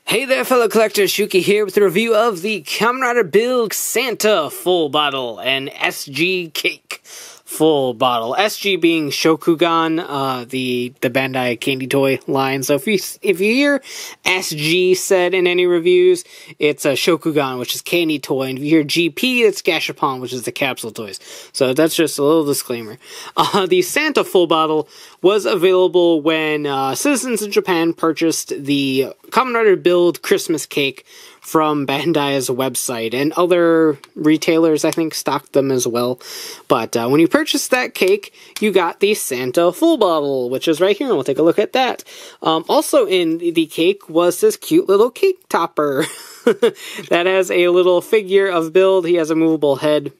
Hey there, fellow collectors, Shuki here with a review of the Kamen Rider Build Santa Fullbottle and SG Cake Fullbottle. SG being Shokugan, the Bandai candy toy line. So if you hear SG said in any reviews, it's a Shokugan, which is candy toy, and if you hear GP, it's Gashapon, which is the capsule toys. So that's just a little disclaimer. The Santa Fullbottle was available when citizens in Japan purchased the Kamen Rider Build Christmas Cake from Bandai's website, and other retailers, I think, stocked them as well. But when you purchased that cake, you got the Santa Fullbottle, which is right here, and we'll take a look at that. Also in the cake was this cute little cake topper that has a little figure of Build. He has a movable head.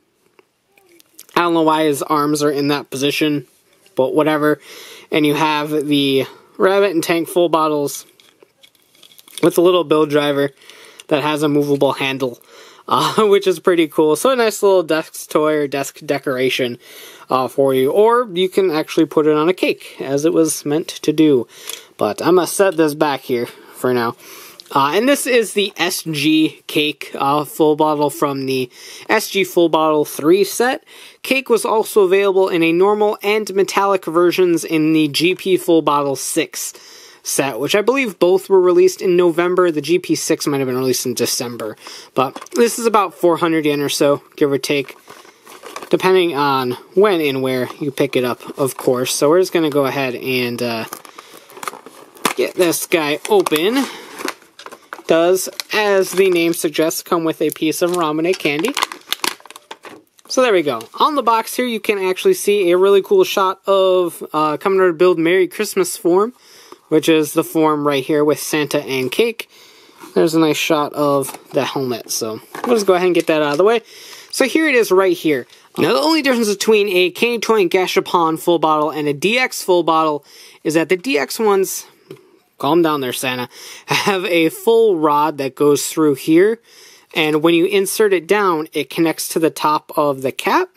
I don't know why his arms are in that position, but whatever. And you have the Rabbit and Tank Fullbottles with a little Build driver that has a movable handle, which is pretty cool. So a nice little desk toy or desk decoration for you. Or you can actually put it on a cake, as it was meant to do. But I'm going to set this back here for now. And this is the SG Cake Fullbottle from the SG Fullbottle 3 set. Cake was also available in a normal and metallic versions in the GP Fullbottle 6 set, which I believe both were released in November. The GP6 might have been released in December. But this is about 400 yen or so, give or take, depending on when and where you pick it up, of course. So we're just going to go ahead and get this guy open. Does, as the name suggests, come with a piece of Ramune candy. So there we go. On the box here, you can actually see a really cool shot of Kamen Rider Build MerryChristmas form, which is the form right here with Santa and Cake. There's a nice shot of the helmet, so we'll just go ahead and get that out of the way. So here it is right here. Now the only difference between a candy toy and Gashapon Fullbottle and a DX Fullbottle is that the DX ones, calm down there, Santa, have a full rod that goes through here, and when you insert it down, it connects to the top of the cap,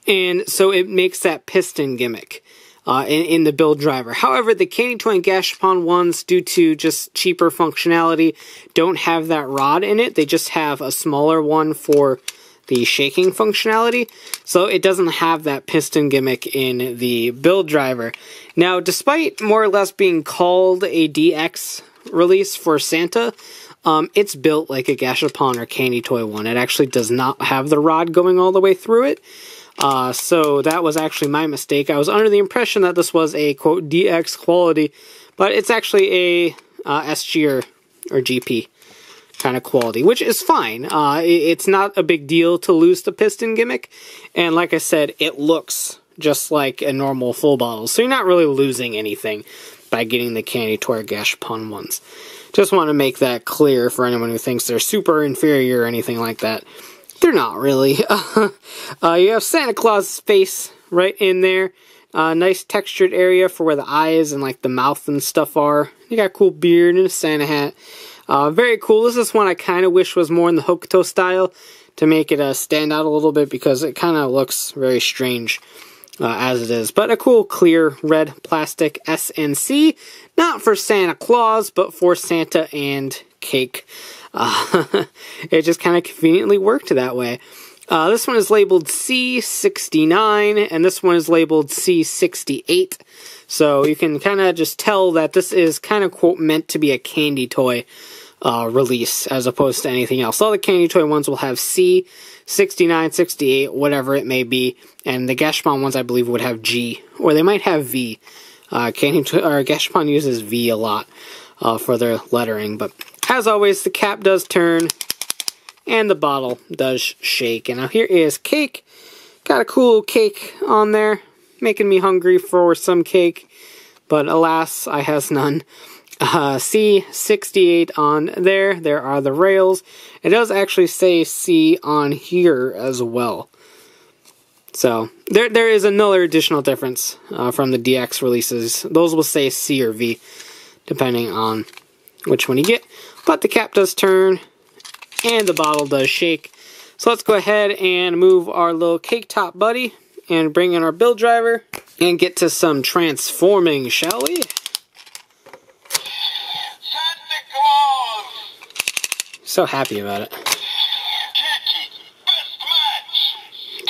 and so it makes that piston gimmick in the Build driver. However, the candy toy and Gashapon ones, due to just cheaper functionality, don't have that rod in it. They just have a smaller one for the shaking functionality, so it doesn't have that piston gimmick in the Build driver. Now, despite more or less being called a DX release for Santa, it's built like a Gashapon or candy toy one. It actually does not have the rod going all the way through it. So that was actually my mistake. I was under the impression that this was a, quote, DX quality, but it's actually a SG or GP kind of quality, which is fine. It's not a big deal to lose the piston gimmick, and like I said, it looks just like a normal Fullbottle, so you're not really losing anything by getting the candy toy or Gashapon ones. Just want to make that clear for anyone who thinks they're super inferior or anything like that. They're not really. You have Santa Claus' face right in there. Nice textured area for where the eyes and like the mouth and stuff are. You got a cool beard and a Santa hat. Very cool. This is one I kind of wish was more in the Hokuto style to make it stand out a little bit, because it kind of looks very strange as it is. But a cool clear red plastic SNC. Not for Santa Claus, but for Santa and Cake. It just kind of conveniently worked that way. This one is labeled C69, and this one is labeled C68. So you can kind of just tell that this is kind of, quote, meant to be a candy toy release, as opposed to anything else. All the candy toy ones will have C, 69, 68, whatever it may be, and the Gashapon ones, I believe, would have G, or they might have V. Gashapon uses V a lot for their lettering, but as always, the cap does turn, and the bottle does shake. And now here is Cake. Got a cool cake on there, making me hungry for some cake, but alas, I has none. C68 on there. There are the rails. It does actually say C on here as well. So, there is another additional difference from the DX releases. Those will say C or V, depending on which one you get. But the cap does turn, and the bottle does shake. So let's go ahead and move our little cake top buddy, and bring in our Build driver, and get to some transforming, shall we? Santa Claus! So happy about it.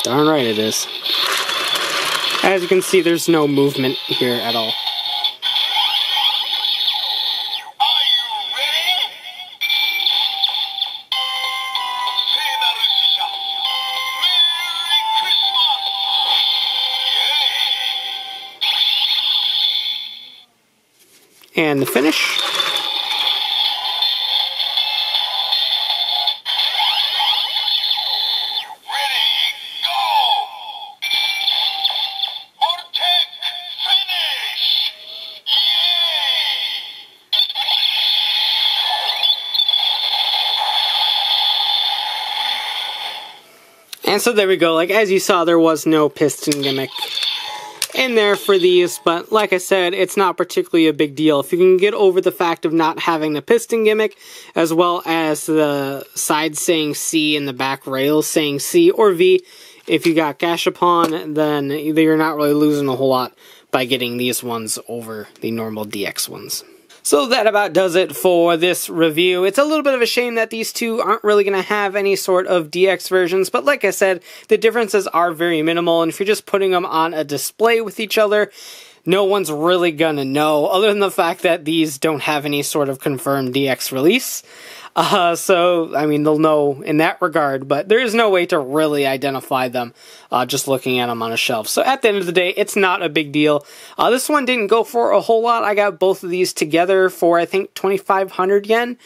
Darn right it is. As you can see, there's no movement here at all. And the finish. And so there we go. Like, as you saw, there was no piston gimmick in there for these, but like I said, it's not particularly a big deal. If you can get over the fact of not having the piston gimmick, as well as the side saying C and the back rails saying C or V, if you got Gashapon, then you're not really losing a whole lot by getting these ones over the normal DX ones. So that about does it for this review. It's a little bit of a shame that these two aren't really going to have any sort of DX versions, but like I said, the differences are very minimal, and if you're just putting them on a display with each other, no one's really going to know, other than the fact that these don't have any sort of confirmed DX release. So, I mean, they'll know in that regard, but there is no way to really identify them just looking at them on a shelf. So at the end of the day, it's not a big deal. This one didn't go for a whole lot. I got both of these together for, I think, 2,500 yen,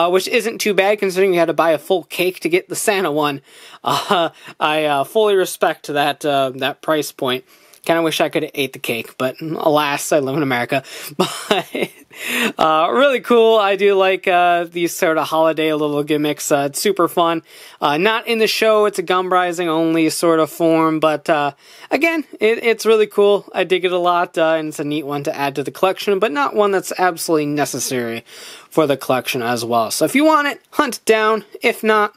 which isn't too bad considering you had to buy a full cake to get the Santa one. I fully respect that, that price point. Kind of wish I could have ate the cake, but alas, I live in America. But really cool. I do like these sort of holiday little gimmicks. It's super fun. Not in the show. It's a gum rising only sort of form, but again, it's really cool. I dig it a lot, and it's a neat one to add to the collection, but not one that's absolutely necessary for the collection as well. So if you want it, hunt it down. If not,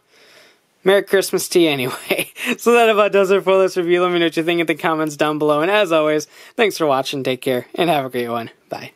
Merry Christmas to you anyway. So that about does it for this review. Let me know what you think in the comments down below. And as always, thanks for watching, take care, and have a great one. Bye.